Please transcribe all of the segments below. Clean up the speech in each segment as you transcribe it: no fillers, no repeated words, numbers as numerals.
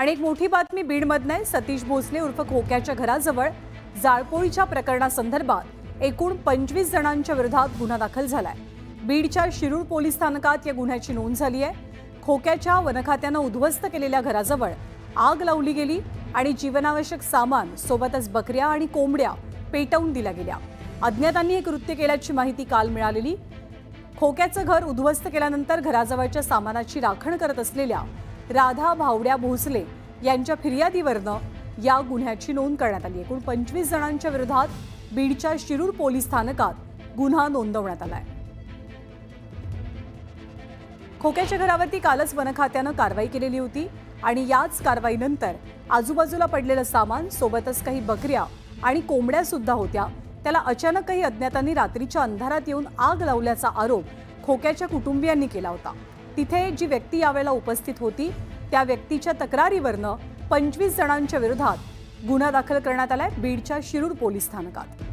आणि एक मोठी बातमी बीडमधनं आहे। सतीश भोसले उर्फ खोक्याच्या घराजवळ जाळपोळीच्या प्रकरणासंदर्भात एकूण 25 जणांच्या विरोधात गुन्हा दाखल झालाय। बीडच्या शिरूर पोलीस स्थानकात या गुन्ह्याची नोंद झाली आहे। खोक्याच्या वनखात्यानं उद्ध्वस्त केलेल्या घराजवळ आग लावली गेली आणि जीवनावश्यक सामान सोबतच बकऱ्या आणि कोंबड्या पेटवून दिल्या गेल्या। अज्ञातांनी हे कृत्य केल्याची माहिती काल मिळालेली। खोक्याचं घर उद्ध्वस्त केल्यानंतर घराजवळच्या सामानाची राखण करत असलेल्या राधा भावड्या भोसले यांच्या फिर्यादीवरनं या गुन्ह्याची नोंद करण्यात आली। एकूण 25 जणांच्या विरोधात बीडच्या शिरूर पोलीस स्थानकात गुन्हा नोंदवण्यात आलाय। खोक्याच्या घरावरती कालच वनखात्यानं कारवाई केलेली होती आणि याच कारवाईनंतर आजूबाजूला पडलेलं सामान सोबतच काही बकऱ्या आणि कोंबड्या सुद्धा होत्या। त्याला अचानक काही अज्ञातांनी रात्रीच्या अंधारात येऊन आग लावल्याचा आरोप खोक्याच्या कुटुंबियांनी केला होता। तिथे जी व्यक्ती यावेळेला उपस्थित होती त्या व्यक्तीच्या तक्रारीवरनं 25 जणांच्या विरोधात गुन्हा दाखल करण्यात आलाय बीडच्या शिरूर पोलीस स्थानकात।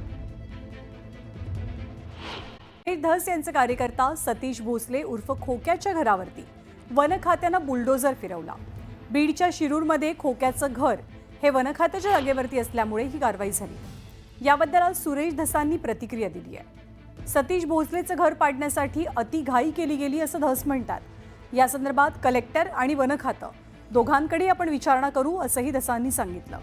धस यांचे कार्यकर्ता सतीश भोसले उर्फ खोक्याच्या घरावरती वनखात्यानं बुलडोझर फिरवला। बीडच्या शिरूरमध्ये खोक्याचं घर हे वनखात्याच्या जागेवरती असल्यामुळे ही कारवाई झाली। याबद्दल आज सुरेश धसांनी प्रतिक्रिया दिली आहे। सतीश भोसलेचं घर पाडण्यासाठी अतिघाई केली गेली असं धस म्हणतात। या संदर्भात कलेक्टर आणि वनखातं दोघांकडे आपण विचारणा करू असंही धसांनी सांगितलं।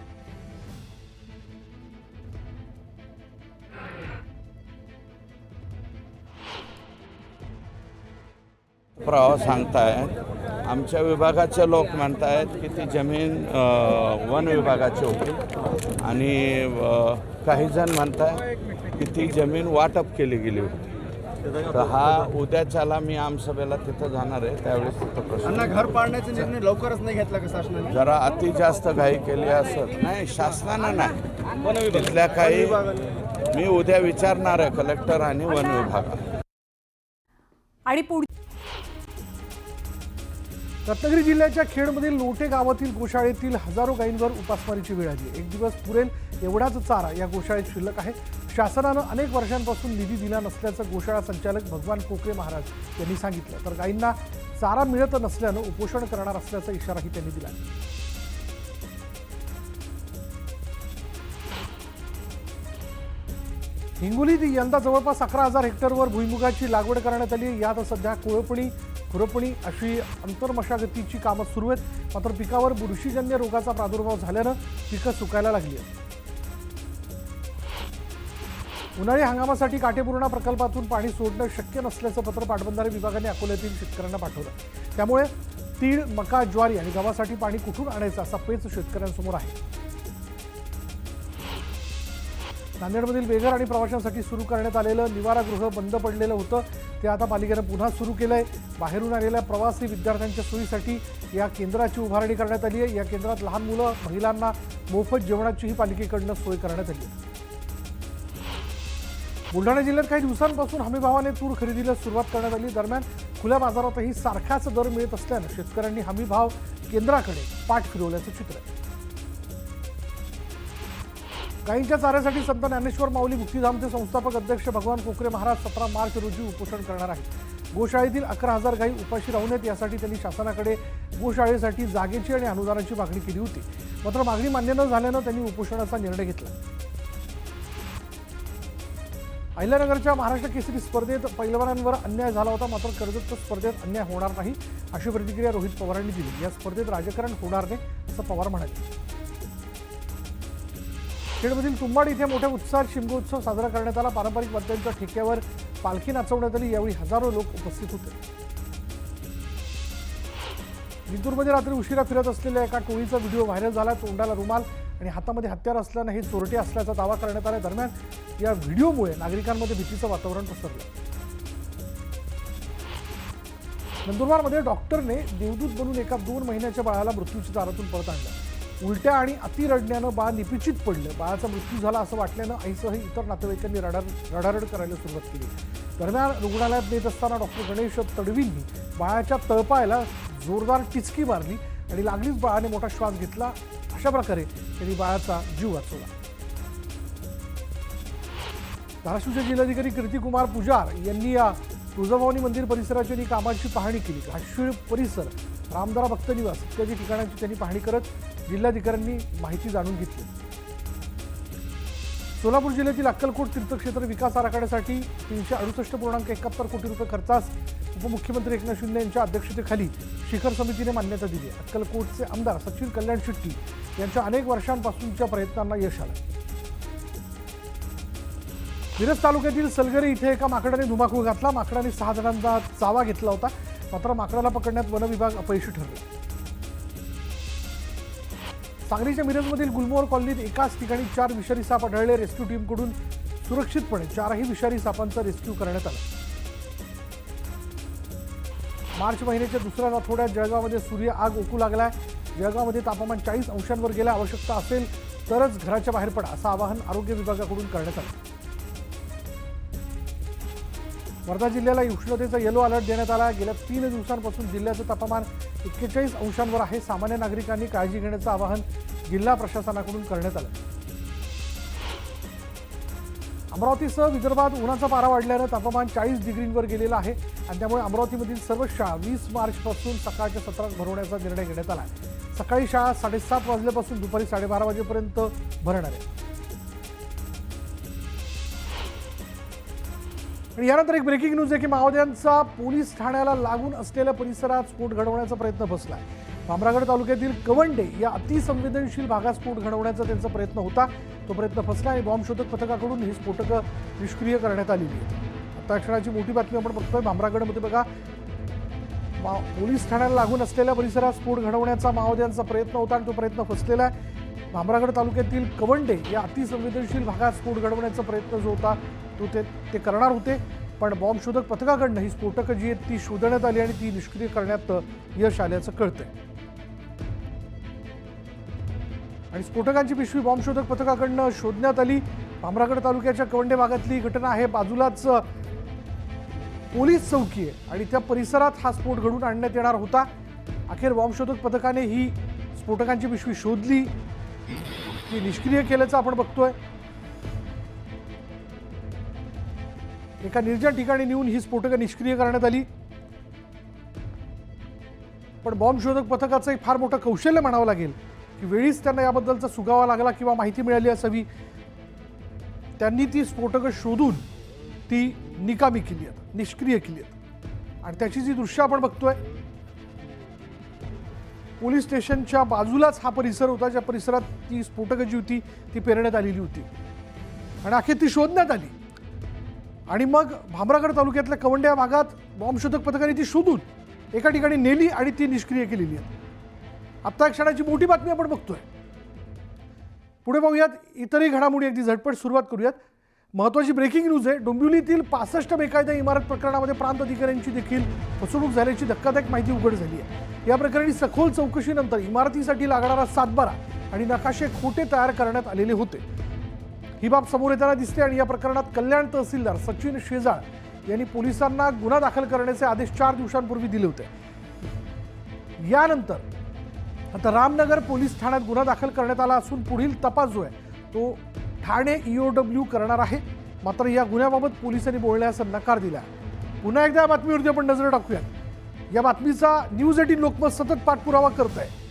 प्रवाह सांगतायत आमच्या विभागाचे लोक म्हणतायत की ती जमीन वन विभागाची होती आणि काही जण म्हणतायत की ती जमीन वाटप केली गेली होती। तर हा उद्याच्याला मी आमसभेला तिथं जाणार आहे, त्यावेळेस तिथं प्रश्न घर पाडण्याचा निर्णय लवकरच नाही घेतला का शासनाने? जरा अति जास्त घाई केली असत नाही, शासनानं नाही, तिथल्या काही मी उद्या विचारणार आहे कलेक्टर आणि वन विभागाला। आणि रत्नागिरी जिल्ह्याच्या खेडमधील लोटे गावातील गोशाळेतील हजारो गायींवर उपासमारीची वेळ आली। एक दिवस पुरेल एवढाच चारा या गोशाळेत शिल्लक आहे। शासनानं अनेक वर्षांपासून निधी दिला नसल्याचं गोशाळा संचालक भगवान कोकरे महाराज यांनी सांगितलं। तर गायींना चारा मिळत नसल्यानं उपोषण करणार असल्याचा इशाराही त्यांनी दिला। हिंगोलीत यंदा जवळपास 11,000 हेक्टरवर भुईमुगाची लागवड करण्यात आली। यात सध्या कोळपणी खुरपणी अशी अंतर्मशागतीची कामं सुरू आहेत। मात्र पिकावर बुरशीजन्य रोगाचा प्रादुर्भाव झाल्यानं पिकं सुकायला लागली आहेत। उन्हाळी हंगामासाठी काटेपूर्णा प्रकल्पातून पाणी सोडणं शक्य नसल्याचं पत्र पाटबंधारे विभागाने अकोल्यातील शेतकऱ्यांना पाठवलं। त्यामुळे तीळ, मका, ज्वारी आणि गव्हासाठी पाणी कुठून आणायचं असा पेच शेतकऱ्यांसमोर आहे। नांदेडमधील बेघर आणि प्रवाशांसाठी सुरू करण्यात आलेलं निवारागृह बंद पडलेलं होतं, ते आता पालिकेनं पुन्हा सुरू केलंय। बाहेरून आलेल्या प्रवासी विद्यार्थ्यांच्या सोयीसाठी या केंद्राची उभारणी करण्यात आली आहे। या केंद्रात लहान मुलं, महिलांना मोफत जेवणाचीही पालिकेकडनं सोय करण्यात आली आहे। बुलढाणा जिल्ह्यात काही दिवसांपासून हमीभावाने तूर खरेदीला सुरुवात करण्यात आली। दरम्यान खुल्या बाजारातही सारखाच दर मिळत असल्यानं शेतकऱ्यांनी हमीभाव केंद्राकडे पाठ फिरवल्याचं चित्र आहे। गायींच्या चाऱ्यासाठी संत ज्ञानेश्वर माऊली मुक्तीधामचे संस्थापक अध्यक्ष भगवान कोकरे महाराज 17 मार्च रोजी उपोषण करणार आहेत। गोशाळेतील 11,000 गायी उपाशी राहू नयेत यासाठी त्यांनी शासनाकडे गोशाळेसाठी जागेची आणि अनुदानाची मागणी केली होती। मात्र मागणी मान्य न झाल्यानं त्यांनी उपोषणाचा निर्णय घेतला। अहिल्यानगरच्या महाराष्ट्र केसरी स्पर्धेत पैलवानांवर अन्याय झाला होता, मात्र कर्जत स्पर्धेत अन्याय होणार नाही अशी प्रतिक्रिया रोहित पवारांनी दिली। या स्पर्धेत राजकारण होणार नाही असं पवार म्हणाले। खेडमधील तुंबाड इथे मोठ्या उत्साहात शिमगोत्सव साजरा करण्यात आला। पारंपरिक वाद्यांच्या ठेक्यावर पालखी नाचवण्यात आली। यावेळी हजारो लोक उपस्थित होते। जिंतूरमध्ये रात्री उशिरा फिरत असलेल्या एका टोळीचा व्हिडिओ व्हायरल झाला। तोंडाला रुमाल आणि हातामध्ये हत्यार असल्यानं हे चोरटे असल्याचा दावा करण्यात आला। दरम्यान या व्हिडिओमुळे नागरिकांमध्ये भीतीचं वातावरण पसरलं। नंदुरबारमध्ये डॉक्टरने देवदूत बनून एका 2 महिन्याच्या बाळाला मृत्यूच्या दारातून परत आणलं। उलट्या आणि अति रडण्यानं बाळ निपिचित पडलं। बाळाचा मृत्यू झाला असं वाटल्यानं आईसह इतर नातेवाईकांनी रडारड करायला सुरुवात केली। दरम्यान रुग्णालयात नेत असताना डॉक्टर गणेश तडवींनी बाळाच्या तळपायाला जोरदार टिचकी मारली आणि लागलीच बाळाने मोठा श्वास घेतला। अशा प्रकारे त्यांनी बाळाचा जीव वाचवला। धाराशिवचे जिल्हाधिकारी कीर्तिकुमार पुजार यांनी या तुळजाभवानी मंदिर परिसराची कामाची पाहणी केली। घाटशीळ परिसर रामदरा भक्त निवास इत्यादी ठिकाणांची त्यांनी पाहणी करत जिल्हाधिकाऱ्यांनी माहिती जाणून घेतली. सोलापूर जिल्ह्यातील अक्कलकोट तीर्थक्षेत्र विकास आराखड्यासाठी 368.71 कोटी रुपये खर्चास उपमुख्यमंत्री एकनाथ शिंदे यांच्या अध्यक्षतेखाली शिखर समितीने मान्यता दिली आहे. अक्कलकोटचे आमदार सचिन कल्याण शेट्टी यांच्या अनेक वर्षांपासूनच्या प्रयत्नांना यश आलं. मिरज तालुक्यातील सलगरे इथे एका माकडाने धुमाकूळ घातला. माकडाने 6 जणांचा चावा घेतला होता, मात्र माकडाला पकडण्यात वन विभाग अपयशी ठरले. सांगलीच्या मिरजमधील गुलमोहर कॉलनीत एकाच ठिकाणी 4 विषारी साप आढळले. रेस्क्यू टीमकडून सुरक्षितपणे 4ही विषारी सापांचा रेस्क्यू करण्यात आला. मार्च महिन्याच्या दुसऱ्या आठवड्यात जळगावमध्ये सूर्य आग ओकू लागलाय. जळगावमध्ये तापमान 40 अंशांवर गेलं. आवश्यकता असेल तरच घराच्या बाहेर पडा असं आवाहन आरोग्य विभागाकडून करण्यात आलं. वर्धा जिल्ह्याला उष्णतेचा येलो अलर्ट देण्यात आला. गेल्या 3 दिवसांपासून जिल्ह्याचं तापमान 41 अंशांवर आहे. सामान्य नागरिकांनी काळजी घेण्याचं आवाहन जिल्हा प्रशासनाकडून करण्यात आलं. अमरावतीसह विदर्भात उन्हाचा पारा वाढल्यानं तापमान 40 डिग्रींवर गेलेलं आहे आणि त्यामुळे अमरावतीमधील सर्व शाळा 20 मार्चपासून सकाळच्या सत्रात भरवण्याचा निर्णय घेण्यात आला आहे. सकाळी शाळा 7:30 वाजल्यापासून दुपारी 12:30 वाजेपर्यंत भरणार आहे. आणि यानंतर एक ब्रेकिंग न्यूज आहे की माओवाद्यांचा पोलीस ठाण्याला लागून असलेल्या परिसरात स्फोट घडवण्याचा प्रयत्न फसला. भामरागड तालुक्यातील कवंडे या अतिसंवेदनशील भागात स्फोट घडवण्याचा त्यांचा प्रयत्न होता. तो प्रयत्न फसला आणि बॉम्ब शोधक पथकाकडून ही स्फोटकं निष्क्रिय करण्यात आलेली आहेत. आता क्षणाची मोठी बातमी आपण बघतोय. भामरागडमध्ये बघा, पोलीस ठाण्याला लागून असलेल्या परिसरात स्फोट घडवण्याचा माओवाद्यांचा प्रयत्न होता आणि तो प्रयत्न फसलेला आहे. भामरागड तालुक्यातील कवंडे या अतिसंवेदनशील भागात स्फोट घडवण्याचा प्रयत्न जो होता तो ते करणार होते, पण बॉम्ब शोधक पथकाकडनं ही स्फोटकं जी आहेत ती शोधण्यात आली आणि ती निष्क्रिय करण्यात यश आल्याचं कळतंय. आणि स्फोटकांची पिशवी बॉम्ब शोधक पथकाकडनं शोधण्यात आली. भामरागड तालुक्याच्या कवंडे भागातली घटना आहे. बाजूलाच पोलीस चौकी आहे आणि त्या परिसरात हा स्फोट घडवून आणण्यात येणार होता. अखेर बॉम्ब शोधक पथकाने ही स्फोटकांची पिशवी शोधली, ती निष्क्रिय केल्याचं आपण बघतोय. एका निर्जन ठिकाणी नेऊन ही स्फोटकं निष्क्रिय करण्यात आली. पण बॉम्ब शोधक पथकाचं एक फार मोठं कौशल्य म्हणावं लागेल की वेळीच त्यांना याबद्दलचा सुगावा लागला किंवा माहिती मिळाली असावी. त्यांनी ती स्फोटकं शोधून ती निकामी केली आहेत, निष्क्रिय केली आहेत. आणि त्याची जी दृश्य आपण बघतोय, पोलीस स्टेशनच्या बाजूलाच हा परिसर होता ज्या परिसरात ती स्फोटकं जी होती ती पेरण्यात आलेली होती आणि अखेर ती शोधण्यात आली. आणि मग भामरागड तालुक्यातल्या कवंड्या भागात बॉम्ब शोधक पथकाने ती शोधून एका ठिकाणी नेली आणि ती निष्क्रिय केलेली आहे. आत्ता क्षणाची मोठी बातमी आपण बघतोय. पुढे पाहूयात इतरही घडामोडी. अगदी झटपट सुरुवात करूयात. महत्त्वाची ब्रेकिंग न्यूज आहे. डोंबिवलीतील 65 बेकायदा इमारत प्रकरणामध्ये प्रांत अधिकाऱ्यांची देखील फसवणूक झाल्याची धक्कादायक माहिती उघड झाली आहे. या प्रकरणी सखोल चौकशीनंतर इमारतीसाठी लागणारा सातबारा आणि नकाशे खोटे तयार करण्यात आलेले होते. ही बाब समोर येताना दिसते आणि या प्रकरणात कल्याण तहसीलदार सचिन शेजाळ यांनी पोलिसांना गुन्हा दाखल करण्याचे आदेश 4 दिवसांपूर्वी दिले होते. यानंतर आता रामनगर पोलीस ठाण्यात गुन्हा दाखल करण्यात आला असून पुढील तपास जो आहे तो ठाणे EOW करणार आहे. मात्र या गुन्ह्याबाबत पोलिसांनी बोलण्यास नकार दिला. पुन्हा एकदा या बातमीवरती आपण नजर टाकूयात. या बातमीचा न्यूज 18 लोकमत सतत पाठपुरावा करत आहे.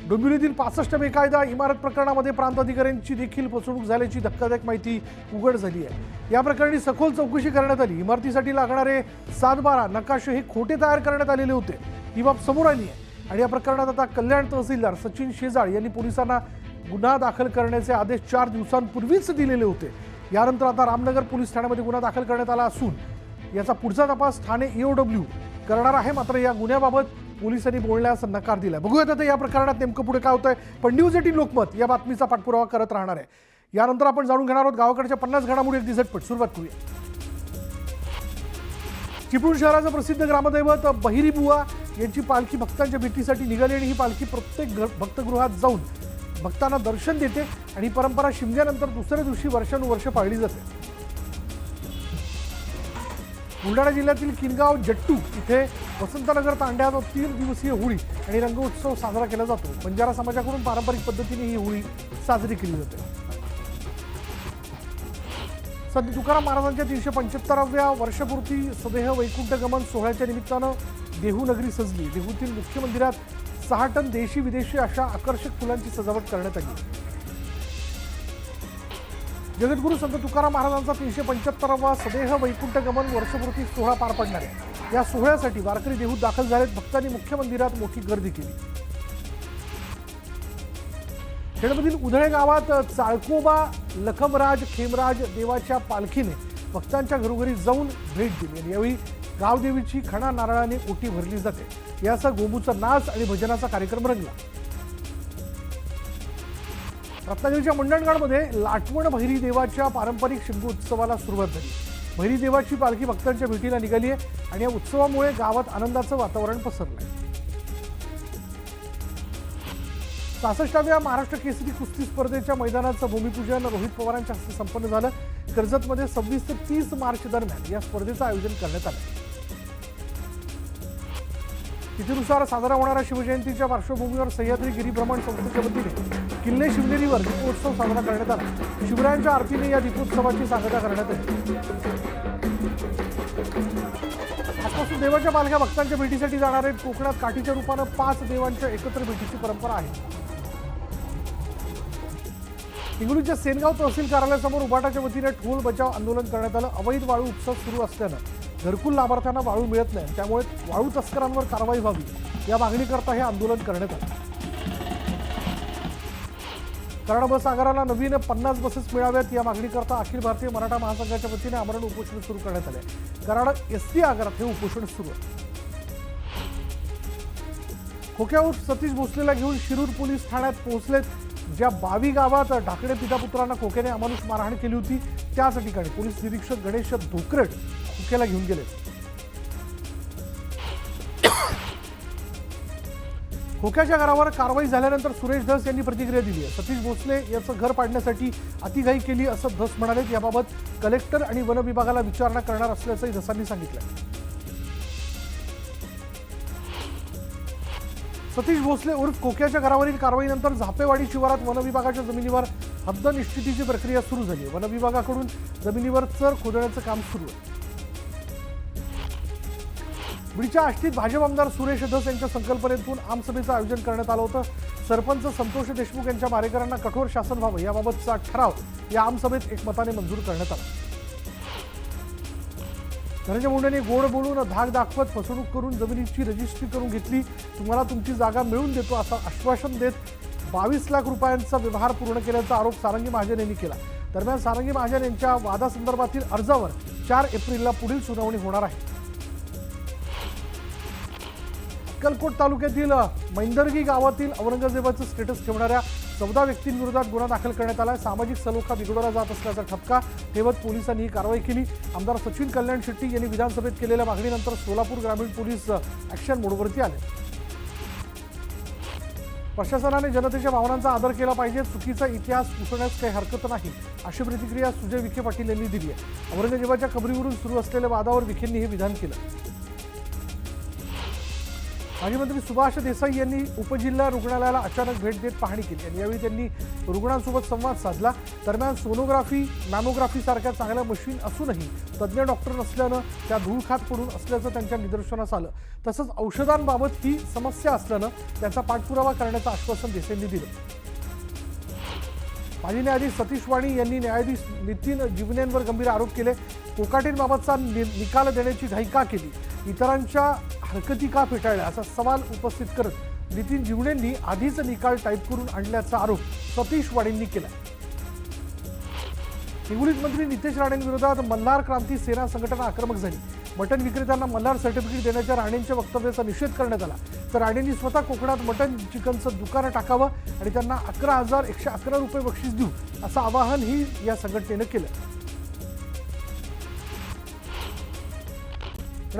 डोंबिवलीतील 65 बेकायदा इमारत प्रकरणामध्ये प्रांत अधिकाऱ्यांची देखील फसवणूक झाल्याची धक्कादायक माहिती उघड झाली आहे. या प्रकरणी सखोल चौकशी करण्यात आली. इमारतीसाठी लागणारे 7-12 नकाशे हे खोटे तयार करण्यात आलेले होते. ही बाब समोर आली आहे आणि या प्रकरणात आता कल्याण तहसीलदार सचिन शेजाळ यांनी पोलिसांना गुन्हा दाखल करण्याचे आदेश 4 दिवसांपूर्वीच दिलेले होते. यानंतर आता रामनगर पोलीस ठाण्यामध्ये गुन्हा दाखल करण्यात आला असून याचा पुढचा तपास ठाणे EOW करणार आहे. मात्र या गुन्ह्याबाबत पोलिसांनी बोलण्यास नकार दिला. बघूयात आता या प्रकरणात नेमकं पुढे काय होतंय. पण न्यूज 18 लोकमत या बातमीचा पाठपुरावा करत राहणार आहे. यानंतर आपण जाणून घेणार आहोत गावाकडच्या 50 घडामोडी. अगदी झटपट सुरुवात करूया. चिपळूण शहराचं प्रसिद्ध ग्रामदैवत बहिरीबुवा यांची पालखी भक्तांच्या भेटीसाठी निघाली आणि ही पालखी प्रत्येक भक्तगृहात जाऊन भक्तांना दर्शन देते आणि ही परंपरा शिमग्यानंतर दुसऱ्या दिवशी वर्षानुवर्ष पाळली जाते. बुलढाणा जिल्ह्यातील किनगाव जट्टू इथे वसंतनगर तांड्यात 3 दिवसीय होळी आणि रंगोत्सव साजरा केला जातो. बंजारा समाजाकडून पारंपरिक पद्धतीने ही होळी साजरी केली जाते. संत तुकाराम महाराजांच्या 375व्या वर्षपूर्ती सदेह वैकुंठ गमन सोहळ्याच्या निमित्तानं देहू नगरी सजली. देहूतील मुख्य मंदिरात 6 टन देशी विदेशी अशा आकर्षक फुलांची सजावट करण्यात आली. जगद्गुरू संत तुकाराम महाराजांचा 375वा सदेह वैकुंठ गमन वर्षपूर्ती सोहळा पार पडणार आहे. या सोहळ्यासाठी वारकरी देहूत दाखल झालेत. भक्तांनी मुख्य मंदिरात मोठी गर्दी केली. खेडमधील उधळे गावात चाळकोबा लखमराज खेमराज देवाच्या पालखीने भक्तांच्या घरोघरी जाऊन भेट दिली आणि यावेळी गावदेवीची खणा नारळाने ओटी भरली जाते. यासह गोमूचा नाच आणि भजनाचा कार्यक्रम रंगला. रत्नागिरीच्या मंडणगडमध्ये लाटवण भैरी देवाच्या पारंपरिक शिमगो उत्सवाला सुरुवात झाली. भैरी देवाची पालखी भक्तांच्या भेटीला निघाली आहे आणि या उत्सवामुळे गावात आनंदाचं वातावरण पसरलंय. 66व्या महाराष्ट्र केसरी कुस्ती स्पर्धेच्या मैदानाचं भूमिपूजन रोहित पवारांच्या हस्ते संपन्न झालं. कर्जतमध्ये 26 ते 30 मार्च दरम्यान या स्पर्धेचं आयोजन करण्यात आलं. तिथीनुसार साजरा होणाऱ्या शिवजयंतीच्या पार्श्वभूमीवर सह्याद्री गिरीभ्रमण संस्थेच्या वतीने किल्ले शिवनेरीवर दीपोत्सव साजरा करण्यात आला. शिवरायांच्या आरतीने या दीपोत्सवाची सांगता करण्यात आली. आजपासून देवाच्या पालख्या भक्तांच्या भेटीसाठी जाणार आहेत. कोकणात काठीच्या रूपानं 5 देवांच्या एकत्र भेटीची परंपरा आहे. हिंगोलीच्या सेनगाव तहसील कार्यालयासमोर उभाटाच्या वतीने ढोल बचाव आंदोलन करण्यात आलं. अवैध वाळू उपसा सुरू असल्यानं घरकुल लाभार्थ्यांना वाळू मिळत नाही, त्यामुळे वाळू तस्करांवर कारवाई व्हावी या मागणीकरता हे आंदोलन करण्यात आलं. कराड बस आगाराला नवीन 50 बसेस मिळाव्यात या मागणीकरता अखिल भारतीय मराठा महासंघाच्या वतीने आमरण उपोषण सुरू करण्यात आले. कराड एसटी आगारात हे उपोषण सुरू आहे. खोक्यावर सतीश भोसलेला घेऊन शिरूर पोलीस ठाण्यात पोहोचलेत. ज्या 22 गावात ढाकणे पितापुत्रांना खोक्याने अमानुष मारहाण केली होती त्याच ठिकाणी पोलीस निरीक्षक गणेश धोकरट खोक्याला घेऊन गेले. खोक्याच्या घरावर कारवाई झाल्यानंतर सुरेश धस यांनी प्रतिक्रिया दिली आहे. सतीश भोसले याचं घर पाडण्यासाठी अतिघाई केली असं धस म्हणाले. याबाबत कलेक्टर आणि वन विभागाला विचारणा करणार असल्याचंही धसांनी सांगितलं. सतीश भोसले उर्फ खोक्याच्या घरावरील कारवाईनंतर झापेवाडी शिवारात वन विभागाच्या जमिनीवर हद्द निश्चितीची प्रक्रिया सुरू झाली. वन विभागाकडून जमिनीवर चर खोदण्याचं काम सुरू आहे. बीडच्या आष्टीत भाजप आमदार सुरेश धस यांच्या संकल्पनेतून आमसभेचं आयोजन करण्यात आलं होतं. सरपंच संतोष देशमुख यांच्या मारेकऱ्यांना कठोर शासन व्हावं याबाबतचा ठराव या आमसभेत एकमताने मंजूर करण्यात आला. धनंजय मुंडेंनी गोड बोलून धाक दाखवत फसवणूक करून जमिनीची रजिस्ट्री करून घेतली. तुम्हाला तुमची जागा मिळवून देतो असं आश्वासन देत 22 लाख रुपयांचा व्यवहार पूर्ण केल्याचा आरोप सारंगी महाजन यांनी केला. दरम्यान सारंगी महाजन यांच्या वादासंदर्भातील अर्जावर 4 एप्रिलला पुढील सुनावणी होणार आहे. अक्कलकोट तालुक्यातील मैंदर्गी गावातील औरंगजेबाचं स्टेटस ठेवणाऱ्या 14 व्यक्तींविरोधात गुन्हा दाखल करण्यात आला. सामाजिक सलोखा बिघडवला जात असल्याचा ठपका ठेवत पोलिसांनी ही कारवाई केली. आमदार सचिन कल्याण शेट्टी यांनी विधानसभेत केलेल्या मागणीनंतर सोलापूर ग्रामीण पोलीस ॲक्शन मोडवरती आले. प्रशासनाने जनतेच्या भावनांचा आदर केला पाहिजे. चुकीचा इतिहास पुसण्यास काही हरकत नाही अशी प्रतिक्रिया सुजय विखे पाटील यांनी दिली आहे. औरंगजेबाच्या कबरीवरून सुरू असलेल्या वादावर विखेंनी हे विधान केलं. माजी मंत्री सुभाष देसाई यांनी उपजिल्हा रुग्णालयाला अचानक भेट देत पाहणी केली आणि यावेळी त्यांनी रुग्णांसोबत संवाद साधला. दरम्यान सोनोग्राफी मॅमोग्राफी सारख्या चांगल्या मशीन असूनही तज्ज्ञ डॉक्टर नसल्यानं त्या धूळ खात पडून असल्याचं त्यांच्या निदर्शनास आलं. तसंच औषधांबाबत ही समस्या असल्यानं त्याचा पाठपुरावा करण्याचं आश्वासन देसाईंनी दिलं. माजी न्यायाधीश सतीश वाणी यांनी न्यायाधीश नितीन जीवनेंवर गंभीर आरोप केले. कोकाटेंबाबतचा निकाल देण्याची घाई का केली, इतरांच्या हरकती का फेटाळल्या असा सवाल उपस्थित करत नितीन जीवनेंनी आधीच निकाल टाईप करून आणल्याचा आरोप सतीश वाणींनी केला. हिंगोलीत मंत्री नितेश राणेंविरोधात मल्हार क्रांती सेना संघटना आक्रमक झाली. मटण विक्रेत्यांना मल्हार सर्टिफिकेट देण्याच्या राणेंच्या वक्तव्याचा निषेध करण्यात आला. तर राणेंनी स्वतः कोकणात मटण चिकनचं दुकानं टाकावं आणि त्यांना 11,111 रुपये बक्षीस देऊ असं आवाहनही या संघटनेनं केलं.